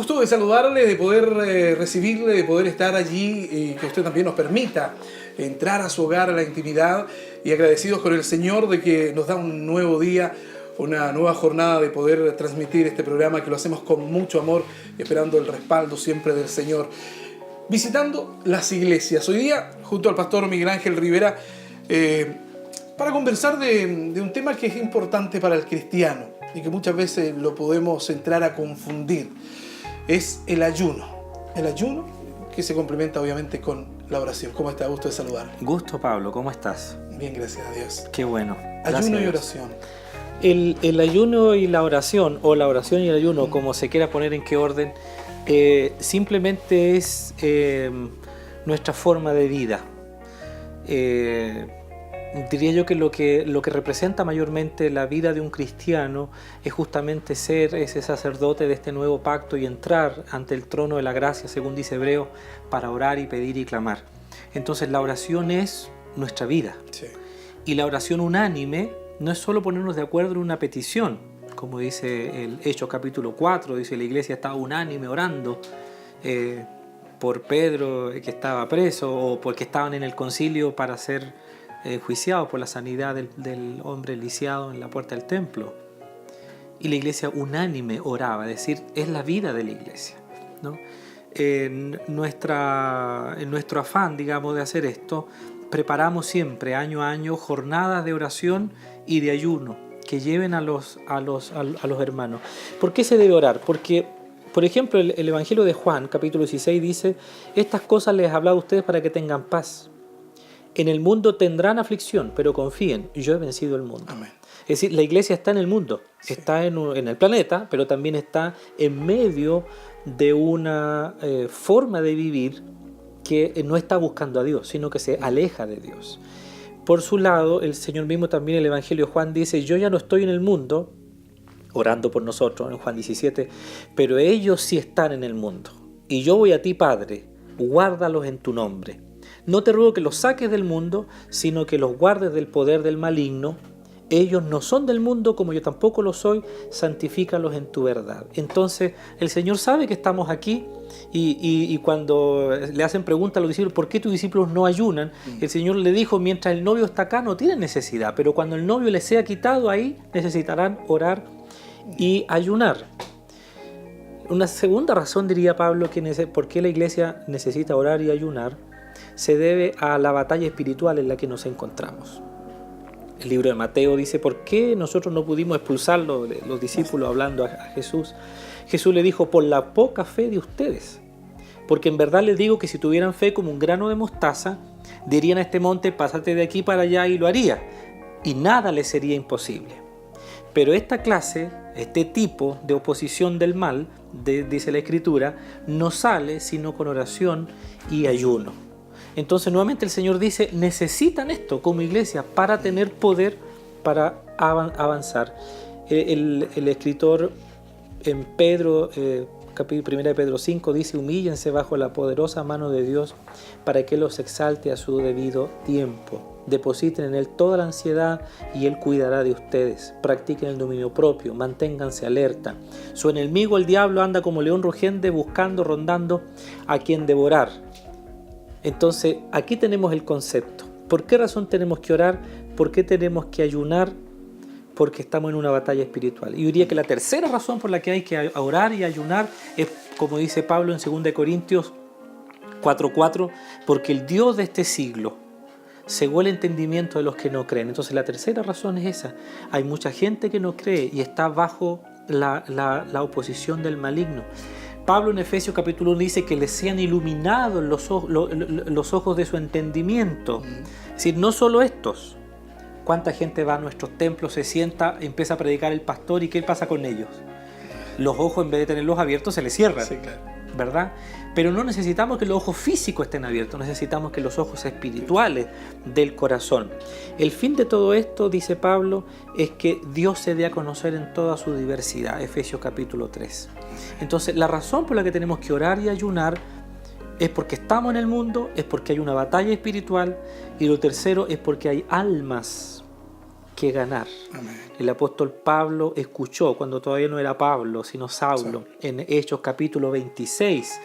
Gusto de saludarle, de poder recibirle, de poder estar allí y que usted también nos permita entrar a su hogar, a la intimidad, y agradecidos con el Señor de que nos da un nuevo día, una nueva jornada de poder transmitir este programa, que lo hacemos con mucho amor, esperando el respaldo siempre del Señor. Visitando las iglesias. Hoy día, junto al pastor Miguel Ángel Rivera, para conversar de un tema que es importante para el cristiano y que muchas veces lo podemos entrar a confundir. Es el ayuno. El ayuno que se complementa obviamente con la oración. ¿Cómo está? Gusto de saludar. Gusto, Pablo. ¿Cómo estás? Bien, gracias a Dios. Qué bueno. Ayuno y oración. El ayuno y la oración, o la oración y el ayuno, como se quiera poner en qué orden, simplemente es nuestra forma de vida. Diría yo que lo que representa mayormente la vida de un cristiano es justamente ser ese sacerdote de este nuevo pacto y entrar ante el trono de la gracia, según dice Hebreo, para orar y pedir y clamar. Entonces la oración es nuestra vida. Sí. Y la oración unánime no es solo ponernos de acuerdo en una petición, como dice el Hechos capítulo 4, dice la iglesia estaba unánime orando por Pedro que estaba preso, o porque estaban en el concilio para ser enjuiciados por la sanidad del hombre lisiado en la puerta del templo. Y la iglesia unánime oraba, es decir, es la vida de la iglesia, ¿no? En nuestro afán, digamos, de hacer esto, preparamos siempre, año a año, jornadas de oración y de ayuno que lleven a los hermanos. ¿Por qué se debe orar? Porque, por ejemplo, el Evangelio de Juan, capítulo 16, dice: estas cosas les he hablado a ustedes para que tengan paz. En el mundo tendrán aflicción, pero confíen, yo he vencido el mundo. Amén. Es decir, la iglesia está en el mundo, sí, está en el planeta, pero también está en medio de una forma de vivir que no está buscando a Dios, sino que se aleja de Dios. Por su lado, el Señor mismo también en el Evangelio de Juan dice: yo ya no estoy en el mundo, orando por nosotros en Juan 17, pero ellos sí están en el mundo. Y yo voy a ti, Padre, guárdalos en tu nombre. No te ruego que los saques del mundo, sino que los guardes del poder del maligno. Ellos no son del mundo, como yo tampoco lo soy, santifícalos en tu verdad. Entonces, el Señor sabe que estamos aquí y cuando le hacen preguntas a los discípulos, ¿por qué tus discípulos no ayunan? El Señor le dijo: mientras el novio está acá no tienen necesidad, pero cuando el novio les sea quitado, ahí necesitarán orar y ayunar. Una segunda razón, diría Pablo, por qué la iglesia necesita orar y ayunar, se debe a la batalla espiritual en la que nos encontramos. El libro de Mateo dice: ¿por qué nosotros no pudimos expulsarlo? Los discípulos hablando a Jesús. Jesús le dijo: por la poca fe de ustedes. Porque en verdad les digo que si tuvieran fe como un grano de mostaza, dirían a este monte: pásate de aquí para allá, y lo haría. Y nada les sería imposible. Pero esta clase, este tipo de oposición del mal, dice la Escritura, no sale sino con oración y ayuno. Entonces nuevamente el Señor dice: necesitan esto como iglesia para tener poder para avanzar. El escritor en Pedro, capítulo 1 de Pedro 5, dice: humíllense bajo la poderosa mano de Dios para que los exalte a su debido tiempo. Depositen en Él toda la ansiedad y Él cuidará de ustedes. Practiquen el dominio propio, manténganse alerta. Su enemigo, el diablo, anda como león rugiente buscando, rondando a quien devorar. Entonces, aquí tenemos el concepto. ¿Por qué razón tenemos que orar? ¿Por qué tenemos que ayunar? Porque estamos en una batalla espiritual. Y yo diría que la tercera razón por la que hay que orar y ayunar es, como dice Pablo en 2 Corintios 4:4, porque el Dios de este siglo cegó el entendimiento de los que no creen. Entonces la tercera razón es esa. Hay mucha gente que no cree y está bajo la oposición del maligno. Pablo en Efesios capítulo 1 dice que les sean iluminados los ojos de su entendimiento. Es decir, no solo estos. ¿Cuánta gente va a nuestros templos, se sienta, empieza a predicar el pastor y qué pasa con ellos? Los ojos, en vez de tenerlos abiertos, se les cierran. Sí, claro. ¿Verdad? Pero no necesitamos que los ojos físicos estén abiertos, necesitamos que los ojos espirituales del corazón. El fin de todo esto, dice Pablo, es que Dios se dé a conocer en toda su diversidad, Efesios capítulo 3. Entonces, la razón por la que tenemos que orar y ayunar es porque estamos en el mundo, es porque hay una batalla espiritual, y lo tercero es porque hay almas que ganar. Amén. El apóstol Pablo escuchó, cuando todavía no era Pablo, sino Saulo, sí, en Hechos capítulo 26,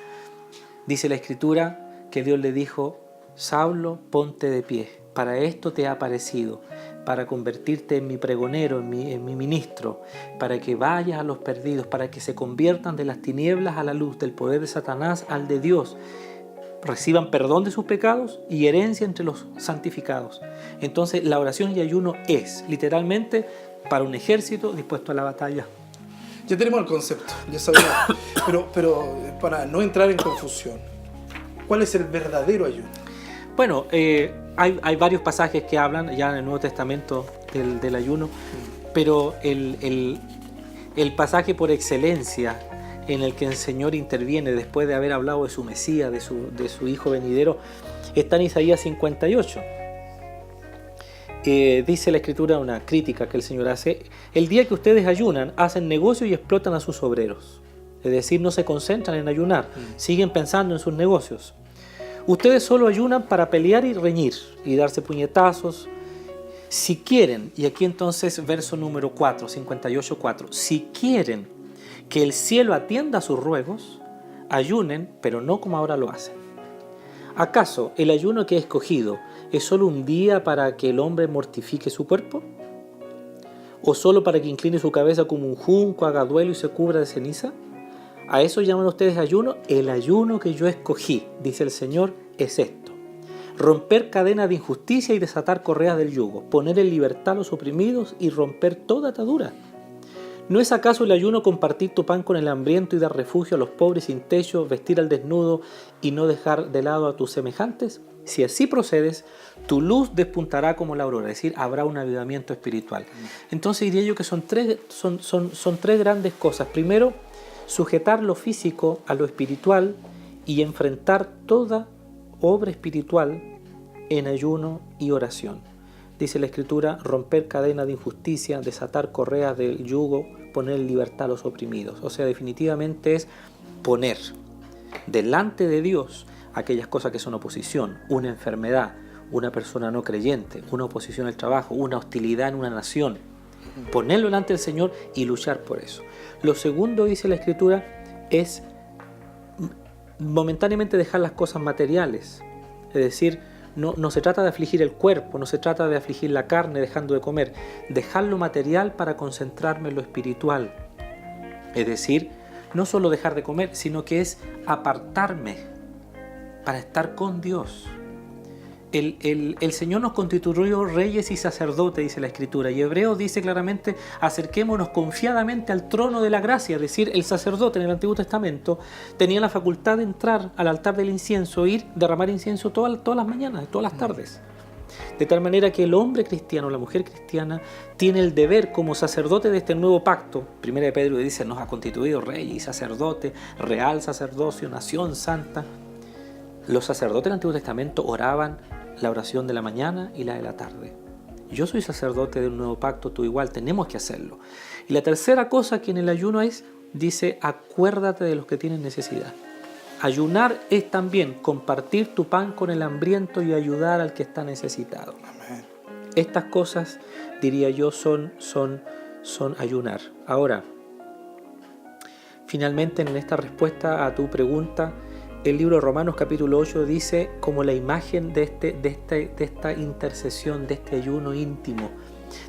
dice la Escritura que Dios le dijo: Saulo, ponte de pie, para esto te ha aparecido, para convertirte en mi pregonero, en mi ministro, para que vayas a los perdidos, para que se conviertan de las tinieblas a la luz, del poder de Satanás al de Dios, reciban perdón de sus pecados y herencia entre los santificados. Entonces la oración y ayuno es literalmente para un ejército dispuesto a la batalla. Ya tenemos el concepto, ya sabemos, pero para no entrar en confusión, ¿cuál es el verdadero ayuno? Bueno, hay varios pasajes que hablan ya en el Nuevo Testamento del ayuno, pero el pasaje por excelencia en el que el Señor interviene después de haber hablado de su Mesías, de su Hijo venidero, está en Isaías 58. Dice la Escritura, una crítica que el Señor hace: el día que ustedes ayunan, hacen negocio y explotan a sus obreros. Es decir, no se concentran en ayunar, siguen pensando en sus negocios. Ustedes solo ayunan para pelear y reñir y darse puñetazos. Si quieren, y aquí entonces verso número 4, 58:4, si quieren que el cielo atienda a sus ruegos, ayunen, pero no como ahora lo hacen. ¿Acaso el ayuno que he escogido es solo un día para que el hombre mortifique su cuerpo? ¿O solo para que incline su cabeza como un junco, haga duelo y se cubra de ceniza? ¿A eso llaman ustedes ayuno? El ayuno que yo escogí, dice el Señor, es esto: romper cadenas de injusticia y desatar correas del yugo, poner en libertad a los oprimidos y romper toda atadura. ¿No es acaso el ayuno compartir tu pan con el hambriento y dar refugio a los pobres sin techo, vestir al desnudo y no dejar de lado a tus semejantes? Si así procedes, tu luz despuntará como la aurora, es decir, habrá un avivamiento espiritual. Entonces diría yo que son tres grandes cosas. Primero, sujetar lo físico a lo espiritual y enfrentar toda obra espiritual en ayuno y oración. Dice la Escritura: romper cadenas de injusticia, desatar correas del yugo, poner en libertad a los oprimidos. O sea, definitivamente es poner delante de Dios aquellas cosas que son oposición, una enfermedad, una persona no creyente, una oposición al trabajo, una hostilidad en una nación. Ponerlo delante del Señor y luchar por eso. Lo segundo, dice la Escritura, es momentáneamente dejar las cosas materiales. Es decir, no se trata de afligir el cuerpo, no se trata de afligir la carne dejando de comer. Dejar lo material para concentrarme en lo espiritual. Es decir, no solo dejar de comer, sino que es apartarme para estar con Dios. El Señor nos constituyó reyes y sacerdotes, dice la Escritura, y Hebreos dice claramente: acerquémonos confiadamente al trono de la gracia. Es decir, el sacerdote en el Antiguo Testamento tenía la facultad de entrar al altar del incienso, ir, derramar incienso todas las mañanas, todas las tardes. De tal manera que el hombre cristiano, la mujer cristiana, tiene el deber como sacerdote de este nuevo pacto. Primera de Pedro dice: nos ha constituido reyes y sacerdotes, real sacerdocio, nación santa. Los sacerdotes del Antiguo Testamento oraban la oración de la mañana y la de la tarde. Yo soy sacerdote de un nuevo pacto, tú igual, tenemos que hacerlo. Y la tercera cosa que en el ayuno es, dice: acuérdate de los que tienen necesidad. Ayunar es también compartir tu pan con el hambriento y ayudar al que está necesitado. Amén. Estas cosas, diría yo, son ayunar. Ahora, finalmente, en esta respuesta a tu pregunta, el libro de Romanos capítulo 8 dice como la imagen de esta intercesión, de este ayuno íntimo.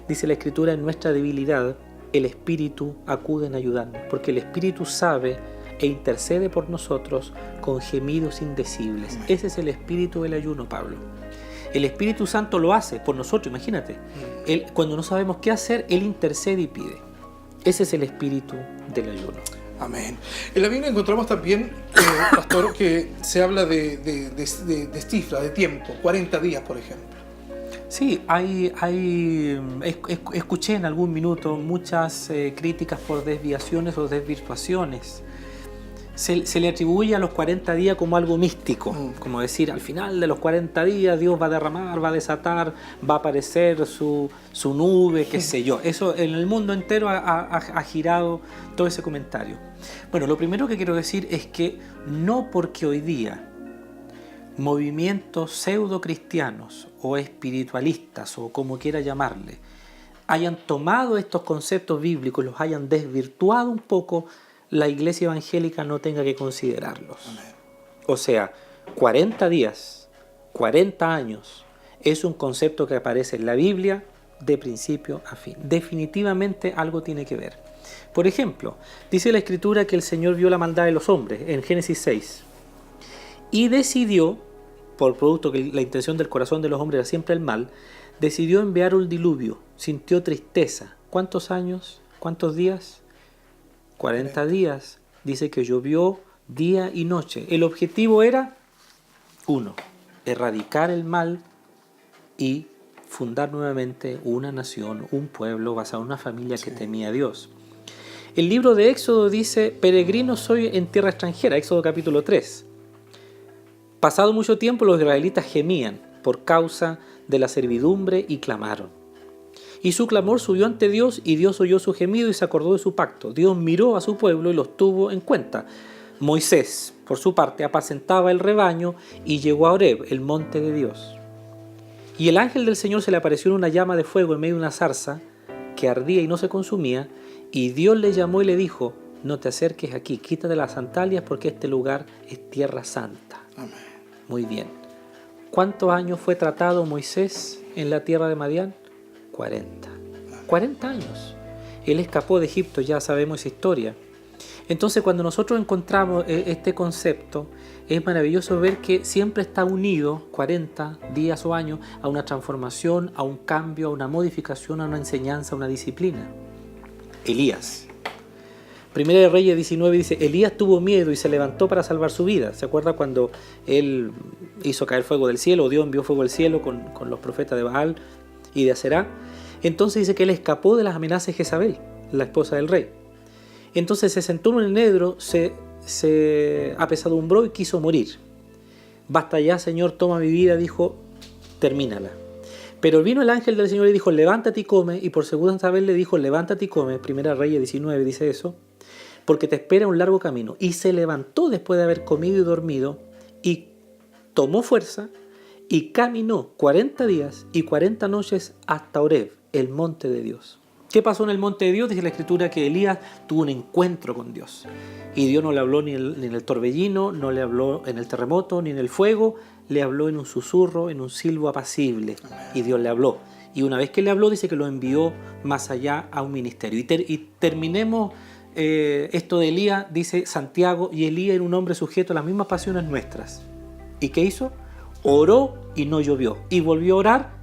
Dice la Escritura: en nuestra debilidad el Espíritu acude en ayudarnos, porque el Espíritu sabe e intercede por nosotros con gemidos indecibles. Ese es el espíritu del ayuno, Pablo. El Espíritu Santo lo hace por nosotros, imagínate. Él, cuando no sabemos qué hacer, Él intercede y pide. Ese es el espíritu del ayuno. Amén. En la Biblia encontramos también, pastor, que se habla de cifra, de tiempo, 40 días, por ejemplo. Sí, escuché en algún minuto muchas críticas por desviaciones o desvirtuaciones. Se le atribuye a los 40 días como algo místico, como decir, al final de los 40 días Dios va a derramar, va a desatar, va a aparecer su nube, qué sé yo. Eso en el mundo entero ha girado todo ese comentario. Bueno, lo primero que quiero decir es que no porque hoy día movimientos pseudo cristianos o espiritualistas o como quiera llamarle hayan tomado estos conceptos bíblicos, los hayan desvirtuado un poco, la iglesia evangélica no tenga que considerarlos. Amén. O sea, 40 días, 40 años, es un concepto que aparece en la Biblia de principio a fin. Definitivamente algo tiene que ver. Por ejemplo, dice la Escritura que el Señor vio la maldad de los hombres en Génesis 6 y decidió, por producto que la intención del corazón de los hombres era siempre el mal, decidió enviar un diluvio, sintió tristeza. ¿Cuántos años? ¿Cuántos días? 40 días. Dice que llovió día y noche. El objetivo era, uno, erradicar el mal y fundar nuevamente una nación, un pueblo basado en una familia que temía a Dios. El libro de Éxodo dice, peregrino soy en tierra extranjera, Éxodo capítulo 3. Pasado mucho tiempo los israelitas gemían por causa de la servidumbre y clamaron. Y su clamor subió ante Dios y Dios oyó su gemido y se acordó de su pacto. Dios miró a su pueblo y los tuvo en cuenta. Moisés, por su parte, apacentaba el rebaño y llegó a Horeb, el monte de Dios. Y el ángel del Señor se le apareció en una llama de fuego en medio de una zarza que ardía y no se consumía, y Dios le llamó y le dijo, no te acerques aquí, quítate las sandalias porque este lugar es tierra santa. Amén. Muy bien. ¿Cuántos años fue tratado Moisés en la tierra de Madián? 40. 40 años. Él escapó de Egipto, ya sabemos esa historia. Entonces, cuando nosotros encontramos este concepto, es maravilloso ver que siempre está unido 40 días o años a una transformación, a un cambio, a una modificación, a una enseñanza, a una disciplina. Elías. Primera de Reyes 19 dice, Elías tuvo miedo y se levantó para salvar su vida. ¿Se acuerda cuando él hizo caer fuego del cielo, o Dios envió fuego del cielo con los profetas de Baal y de Aserá? Entonces dice que él escapó de las amenazas de Jezabel, la esposa del rey. Entonces se sentó en el enedro, se apesadumbró y quiso morir. Basta ya, Señor, toma mi vida, dijo, termínala. Pero vino el ángel del Señor y dijo, levántate y come, y por segunda vez le dijo, levántate y come, Primera Reyes 19 dice eso, porque te espera un largo camino. Y se levantó después de haber comido y dormido, y tomó fuerza, y caminó 40 días y 40 noches hasta Horeb, el monte de Dios. ¿Qué pasó en el monte de Dios? Dice la Escritura que Elías tuvo un encuentro con Dios. Y Dios no le habló ni en el torbellino, no le habló en el terremoto, ni en el fuego, le habló en un susurro, en un silbo apacible. Y Dios le habló. Y una vez que le habló, dice que lo envió más allá a un ministerio. Y terminemos esto de Elías, dice Santiago, y Elías era un hombre sujeto a las mismas pasiones nuestras. ¿Y qué hizo? Oró y no llovió. Y volvió a orar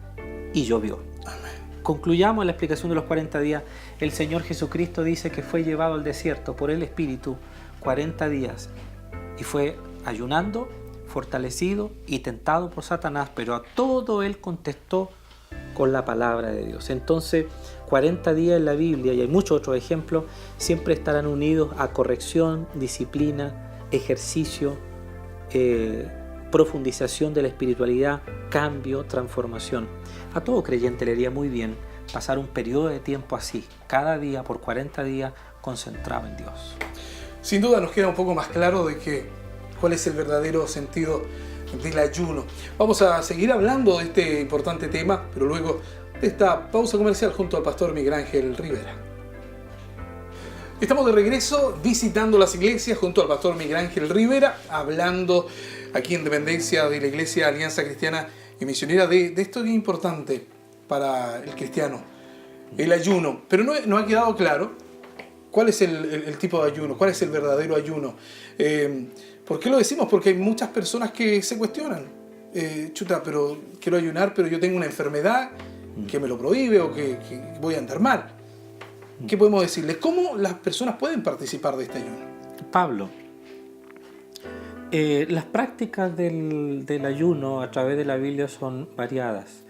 y llovió. Concluyamos la explicación de los 40 días. El Señor Jesucristo dice que fue llevado al desierto por el Espíritu 40 días y fue ayunando, fortalecido y tentado por Satanás, pero a todo él contestó con la palabra de Dios. Entonces, 40 días en la Biblia, y hay muchos otros ejemplos, siempre estarán unidos a corrección, disciplina, ejercicio, profundización de la espiritualidad, cambio, transformación. A todo creyente le iría muy bien pasar un periodo de tiempo así, cada día por 40 días concentrado en Dios. Sin duda nos queda un poco más claro de cuál es el verdadero sentido del ayuno. Vamos a seguir hablando de este importante tema, pero luego de esta pausa comercial junto al pastor Miguel Ángel Rivera. Estamos de regreso visitando las iglesias junto al pastor Miguel Ángel Rivera, hablando aquí en dependencia de la Iglesia Alianza Cristiana y Misionera de esto que es importante para el cristiano, el ayuno. Pero no ha quedado claro cuál es el tipo de ayuno, cuál es el verdadero ayuno. ¿Por qué lo decimos? Porque hay muchas personas que se cuestionan. Pero quiero ayunar, pero yo tengo una enfermedad que me lo prohíbe o que voy a andar mal. ¿Qué podemos decirles? ¿Cómo las personas pueden participar de este ayuno? Pablo, las prácticas del ayuno a través de la Biblia son variadas.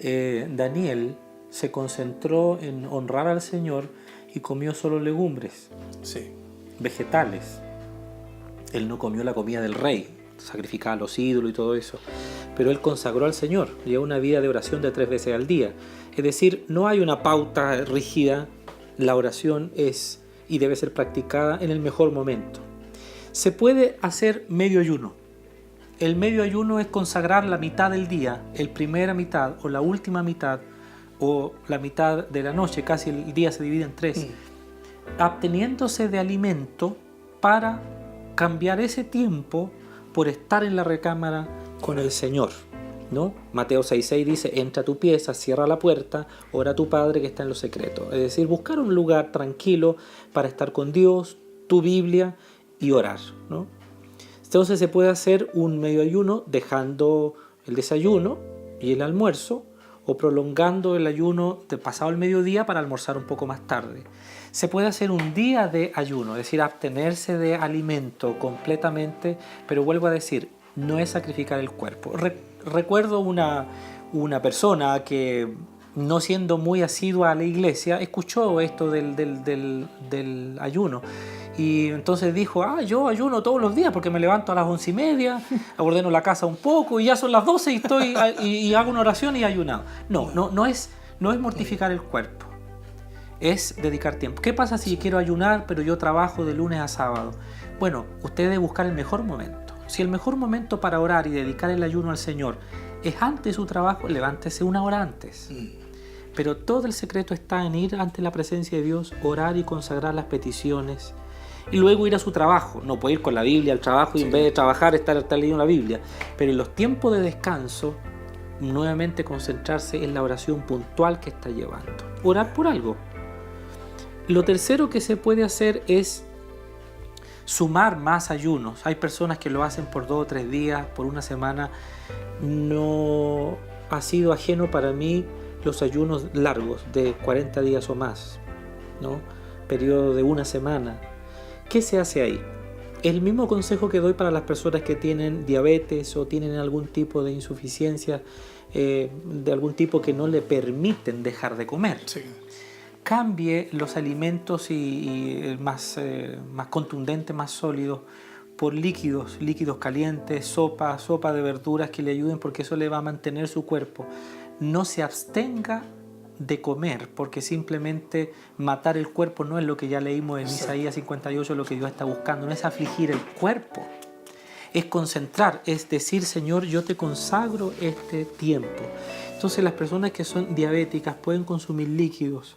Daniel se concentró en honrar al Señor y comió solo legumbres, sí, vegetales. Él no comió la comida del rey, sacrificaba a los ídolos y todo eso. Pero él consagró al Señor, llevó una vida de oración de 3 veces al día. Es decir, no hay una pauta rígida. La oración es y debe ser practicada en el mejor momento. Se puede hacer medio ayuno. El medio ayuno es consagrar la mitad del día, la primera mitad o la última mitad, o la mitad de la noche, casi el día se divide en 3, absteniéndose de alimento para cambiar ese tiempo por estar en la recámara con el Señor, ¿no? Mateo 6:6 dice: entra a tu pieza, cierra la puerta, ora a tu Padre que está en lo secreto. Es decir, buscar un lugar tranquilo para estar con Dios, tu Biblia y orar, ¿no? Entonces se puede hacer un medio ayuno dejando el desayuno y el almuerzo, o prolongando el ayuno de pasado el mediodía para almorzar un poco más tarde. Se puede hacer un día de ayuno, es decir, abstenerse de alimento completamente, pero vuelvo a decir, no es sacrificar el cuerpo. Recuerdo una persona que, no siendo muy asidua a la iglesia, escuchó esto del ayuno. Y entonces dijo: yo ayuno todos los días porque me levanto a las 11:30, ordeno la casa un poco y ya son las 12 y hago una oración y ayunado. No es mortificar el cuerpo, es dedicar tiempo. ¿Qué pasa si quiero ayunar pero yo trabajo de lunes a sábado? Bueno, usted debe buscar el mejor momento. Si el mejor momento para orar y dedicar el ayuno al Señor es antes de su trabajo, levántese una hora antes. Pero todo el secreto está en ir ante la presencia de Dios, orar y consagrar las peticiones, y luego ir a su trabajo. No puede ir con la Biblia al trabajo y en vez de trabajar estar leyendo la Biblia. Pero en los tiempos de descanso, nuevamente concentrarse en la oración puntual que está llevando. Orar por algo. Lo tercero que se puede hacer es sumar más ayunos. Hay personas que lo hacen por 2 o 3 días, por una semana. No ha sido ajeno para mí los ayunos largos de 40 días o más, ¿no? Periodo de una semana. ¿Qué se hace ahí? El mismo consejo que doy para las personas que tienen diabetes o tienen algún tipo de insuficiencia, de algún tipo que no le permiten dejar de comer. Sí. Cambie los alimentos y más contundentes, más sólidos, por líquidos calientes, sopa de verduras que le ayuden, porque eso le va a mantener su cuerpo. No se abstenga de comer, porque simplemente matar el cuerpo no es lo que ya leímos en Isaías 58, lo que Dios está buscando, no es afligir el cuerpo, es concentrar, es decir: Señor, yo te consagro este tiempo. Entonces las personas que son diabéticas pueden consumir líquidos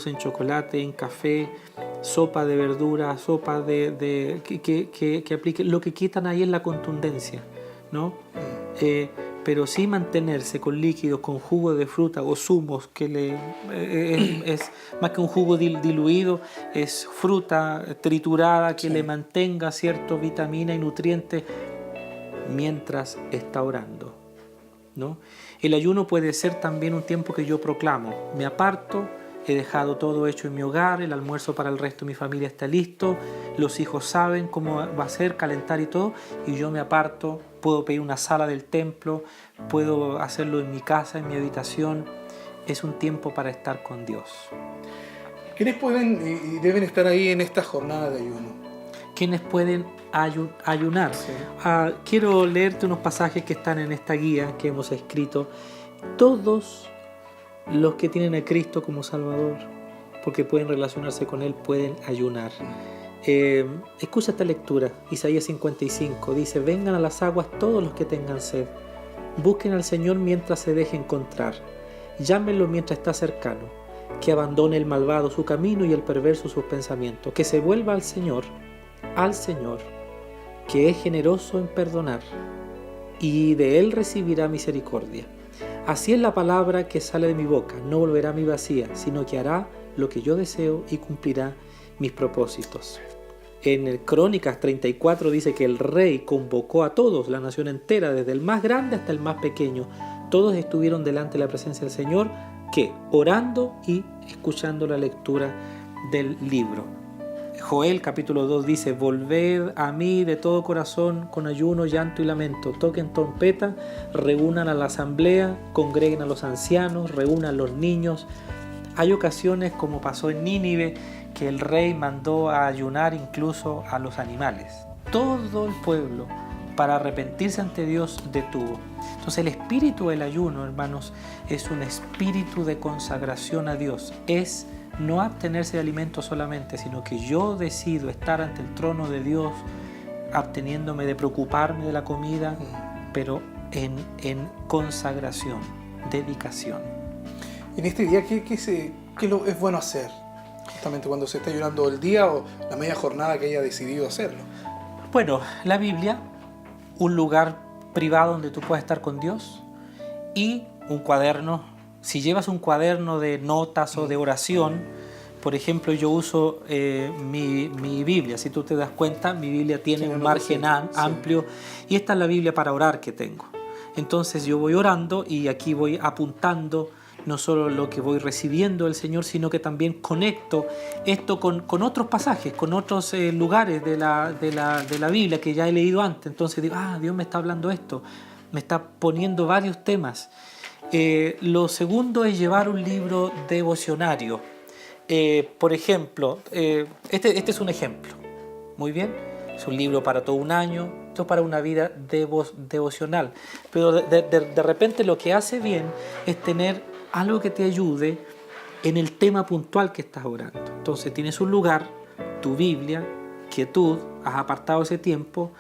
en chocolate, en café, sopa de verdura, sopa que aplique, lo que quitan ahí es la contundencia, ¿no? Pero sí mantenerse con líquidos, con jugo de fruta o zumos, que es más que un jugo diluido, es fruta triturada que le mantenga cierta vitamina y nutrientes mientras está orando, ¿no? El ayuno puede ser también un tiempo que yo proclamo: me aparto, he dejado todo hecho en mi hogar, el almuerzo para el resto de mi familia está listo, los hijos saben cómo va a ser, calentar y todo, y yo me aparto. Puedo pedir una sala del templo, puedo hacerlo en mi casa, en mi habitación. Es un tiempo para estar con Dios. ¿Quiénes pueden y deben estar ahí en esta jornada de ayuno? ¿Quiénes pueden ayunar? Sí. Quiero leerte unos pasajes que están en esta guía que hemos escrito. Todos los que tienen a Cristo como Salvador, porque pueden relacionarse con Él, pueden ayunar. Escucha esta lectura. Isaías 55 dice: vengan a las aguas todos los que tengan sed, busquen al Señor mientras se deje encontrar, llámenlo mientras está cercano, que abandone el malvado su camino y el perverso sus pensamientos, que se vuelva al Señor, que es generoso en perdonar, y de Él recibirá misericordia. Así es la palabra que sale de mi boca, no volverá a mí vacía, sino que hará lo que yo deseo y cumplirá mis propósitos. En el Crónicas 34 dice que el rey convocó a todos, la nación entera, desde el más grande hasta el más pequeño. Todos estuvieron delante de la presencia del Señor, que orando y escuchando la lectura del libro. Joel capítulo 2 dice: volved a mí de todo corazón, con ayuno, llanto y lamento, toquen trompeta, reúnan a la asamblea, congreguen a los ancianos, reúnan a los niños. Hay ocasiones, como pasó en Nínive, que el rey mandó a ayunar incluso a los animales. Todo el pueblo, para arrepentirse ante Dios, detuvo. Entonces el espíritu del ayuno, hermanos, es un espíritu de consagración a Dios. Es no abstenerse de alimentos solamente, sino que yo decido estar ante el trono de Dios, absteniéndome de preocuparme de la comida, pero en consagración, dedicación. En este día, ¿qué es bueno hacer? Justamente cuando se está ayunando el día o la media jornada que haya decidido hacerlo. Bueno, la Biblia, un lugar privado donde tú puedes estar con Dios, y un cuaderno. Si llevas un cuaderno de notas o de oración, por ejemplo, yo uso mi Biblia. Si tú te das cuenta, mi Biblia tiene un margen amplio, y esta es la Biblia para orar que tengo. Entonces yo voy orando y aquí voy apuntando no solo lo que voy recibiendo del Señor, sino que también conecto esto con otros pasajes, con otros lugares de la Biblia que ya he leído antes. Entonces digo, Dios me está hablando esto, me está poniendo varios temas. Lo segundo es llevar un libro devocionario. Por ejemplo, este es un ejemplo. Muy bien, es un libro para todo un año, esto es para una vida devocional. Pero de repente lo que hace bien es tener algo que te ayude en el tema puntual que estás orando. Entonces tienes un lugar, tu Biblia, quietud, has apartado ese tiempo,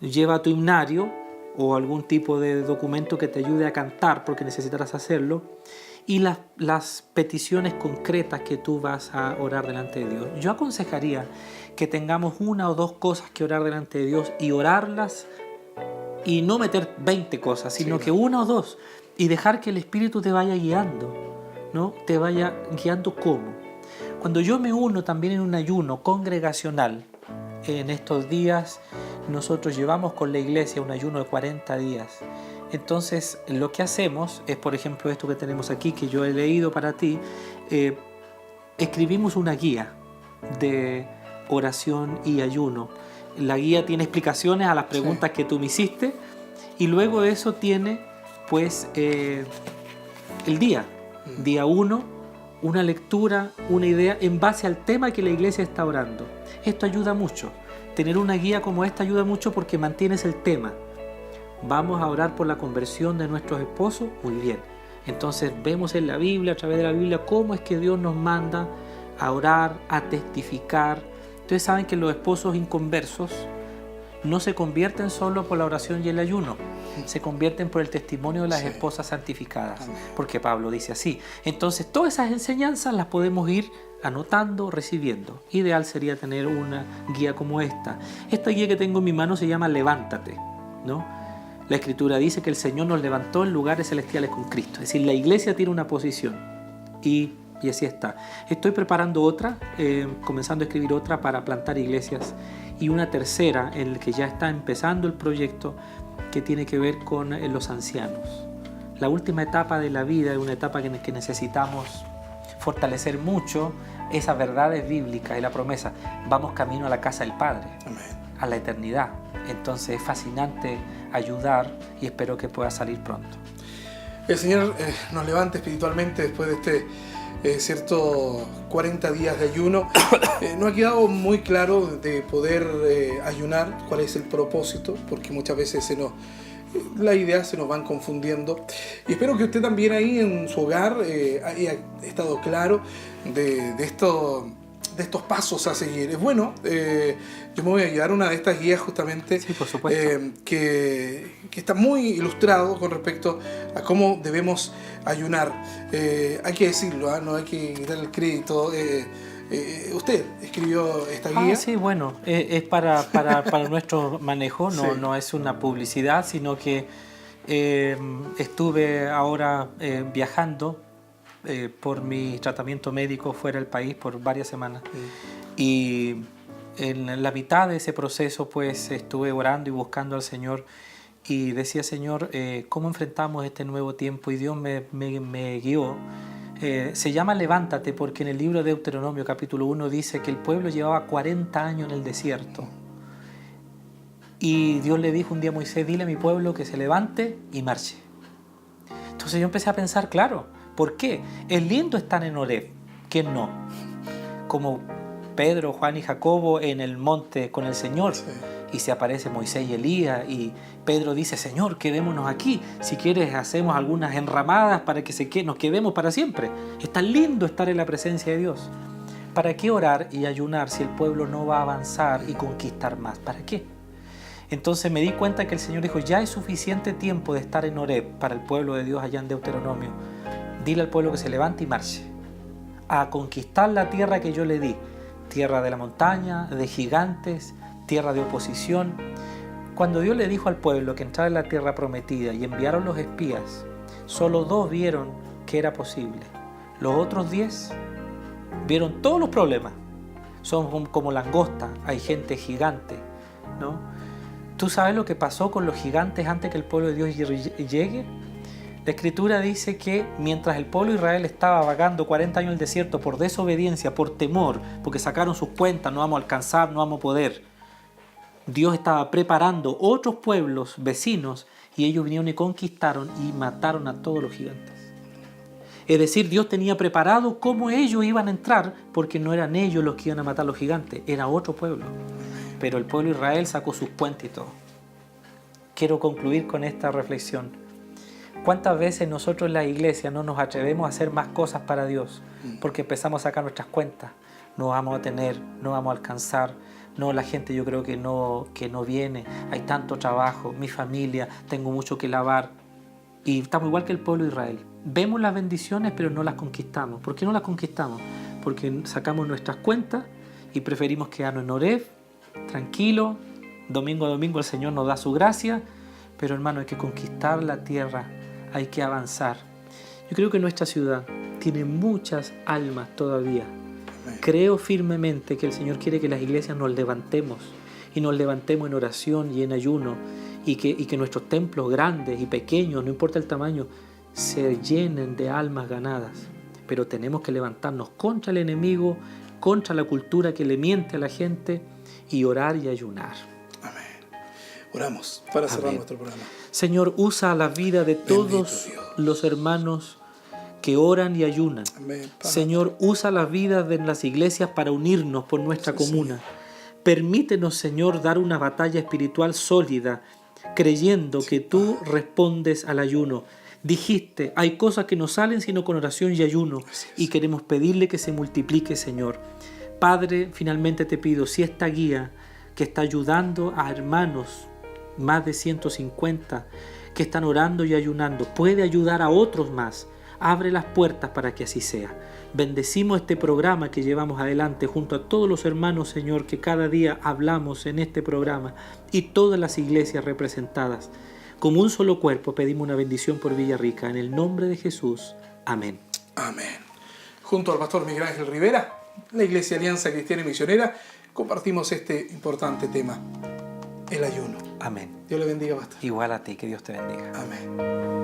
lleva tu himnario o algún tipo de documento que te ayude a cantar porque necesitarás hacerlo, y las peticiones concretas que tú vas a orar delante de Dios. Yo aconsejaría que tengamos una o dos cosas que orar delante de Dios y orarlas, y no meter 20 cosas, sino que una o dos, y dejar que el Espíritu te vaya guiando, ¿no? Te vaya guiando. ¿Cómo? Cuando yo me uno también en un ayuno congregacional, en estos días nosotros llevamos con la iglesia un ayuno de 40 días. Entonces lo que hacemos es, por ejemplo, esto que tenemos aquí, que yo he leído para ti, escribimos una guía de oración y ayuno. La guía tiene explicaciones a las preguntas que tú me hiciste, y luego de eso tiene pues el día 1, una lectura, una idea en base al tema que la iglesia está orando. Esto ayuda mucho. Tener una guía como esta ayuda mucho porque mantienes el tema. Vamos a orar por la conversión de nuestros esposos, muy bien. Entonces vemos en la Biblia, a través de la Biblia, cómo es que Dios nos manda a orar, a testificar. Ustedes saben que los esposos inconversos no se convierten solo por la oración y el ayuno, se convierten por el testimonio de las esposas santificadas, porque Pablo dice así. Entonces todas esas enseñanzas las podemos ir anotando, recibiendo. Ideal sería tener una guía como esta. Esta guía que tengo en mi mano se llama Levántate, ¿no? La Escritura dice que el Señor nos levantó en lugares celestiales con Cristo, es decir, la iglesia tiene una posición, y así está. Estoy preparando otra, comenzando a escribir otra para plantar iglesias, y una tercera en la que ya está empezando el proyecto, que tiene que ver con los ancianos. La última etapa de la vida es una etapa en la que necesitamos fortalecer mucho esas verdades bíblicas y la promesa. Vamos camino a la casa del Padre, a la eternidad. Entonces es fascinante ayudar, y espero que pueda salir pronto. El Señor nos levante espiritualmente después de este 40 días de ayuno. No ha quedado muy claro de poder ayunar, cuál es el propósito, porque muchas veces las ideas se nos van confundiendo, y espero que usted también ahí en su hogar haya estado claro de estos pasos a seguir. Es bueno, yo me voy a llevar una de estas guías justamente, sí, por supuesto, que está muy ilustrado con respecto a cómo debemos ayunar. Hay que decirlo, no hay que quitar el crédito. Usted escribió esta guía. Sí, bueno, es para nuestro manejo, no es una publicidad, sino que estuve ahora viajando por mi tratamiento médico fuera del país por varias semanas, y en la mitad de ese proceso pues estuve orando y buscando al Señor, y decía: Señor, ¿cómo enfrentamos este nuevo tiempo? Y Dios me guió. Se llama Levántate porque en el libro de Deuteronomio capítulo 1 dice que el pueblo llevaba 40 años en el desierto, y Dios le dijo un día a Moisés: dile a mi pueblo que se levante y marche. Entonces yo empecé a pensar, claro, ¿por qué? Es lindo estar en Horeb, ¿quién no? Como Pedro, Juan y Jacobo en el monte con el Señor, y se aparece Moisés y Elías, y Pedro dice: Señor, quedémonos aquí, si quieres hacemos algunas enramadas para que nos quedemos para siempre. Es tan lindo estar en la presencia de Dios. ¿Para qué orar y ayunar si el pueblo no va a avanzar y conquistar más? ¿Para qué? Entonces me di cuenta que el Señor dijo: ya es suficiente tiempo de estar en Horeb para el pueblo de Dios allá en Deuteronomio. dile al pueblo que se levante y marche a conquistar la tierra que yo le di, tierra de la montaña, de gigantes, tierra de oposición. Cuando Dios le dijo al pueblo que entrara en la tierra prometida y enviaron los espías, solo 2 vieron que era posible. Los otros 10 vieron todos los problemas. Son como langostas, hay gente gigante, ¿no? ¿Tú sabes lo que pasó con los gigantes antes que el pueblo de Dios llegue? La Escritura dice que mientras el pueblo de Israel estaba vagando 40 años en el desierto por desobediencia, por temor, porque sacaron sus cuentas, no vamos a alcanzar, no vamos a poder, Dios estaba preparando otros pueblos vecinos y ellos vinieron y conquistaron y mataron a todos los gigantes. Es decir, Dios tenía preparado cómo ellos iban a entrar, porque no eran ellos los que iban a matar a los gigantes, era otro pueblo. Pero el pueblo de Israel sacó sus puentes y todo. Quiero concluir con esta reflexión. ¿Cuántas veces nosotros en la iglesia no nos atrevemos a hacer más cosas para Dios? Porque empezamos a sacar nuestras cuentas. No vamos a tener, no vamos a alcanzar. No, la gente yo creo que no viene. Hay tanto trabajo, mi familia, tengo mucho que lavar. Y estamos igual que el pueblo de Israel. Vemos las bendiciones, pero no las conquistamos. ¿Por qué no las conquistamos? Porque sacamos nuestras cuentas y preferimos quedarnos en Horeb, tranquilo. Domingo a domingo el Señor nos da su gracia. Pero hermano, hay que conquistar la tierra. Hay que avanzar. Yo creo que nuestra ciudad tiene muchas almas todavía. Creo firmemente que el Señor quiere que las iglesias nos levantemos y nos levantemos en oración y en ayuno y que nuestros templos grandes y pequeños, no importa el tamaño, se llenen de almas ganadas. Pero tenemos que levantarnos contra el enemigo, contra la cultura que le miente a la gente y orar y ayunar. Amén. Oramos para cerrar nuestro programa. Señor, usa la vida de todos los hermanos que oran y ayunan. Amén. Señor, usa las vidas de las iglesias para unirnos por nuestra comuna. Señor. Permítenos, Señor, dar una batalla espiritual sólida, creyendo que tú respondes al ayuno. Dijiste, hay cosas que no salen sino con oración y ayuno, y queremos pedirle que se multiplique, Señor. Padre, finalmente te pido, si esta guía que está ayudando a hermanos, más de 150, que están orando y ayunando, puede ayudar a otros más, abre las puertas para que así sea. Bendecimos este programa que llevamos adelante junto a todos los hermanos, Señor, que cada día hablamos en este programa y todas las iglesias representadas. Como un solo cuerpo pedimos una bendición por Villarrica. En el nombre de Jesús. Amén. Amén. Junto al pastor Miguel Ángel Rivera, la Iglesia Alianza Cristiana y Misionera, compartimos este importante tema, el ayuno. Amén. Dios le bendiga, pastor. Igual a ti, que Dios te bendiga. Amén.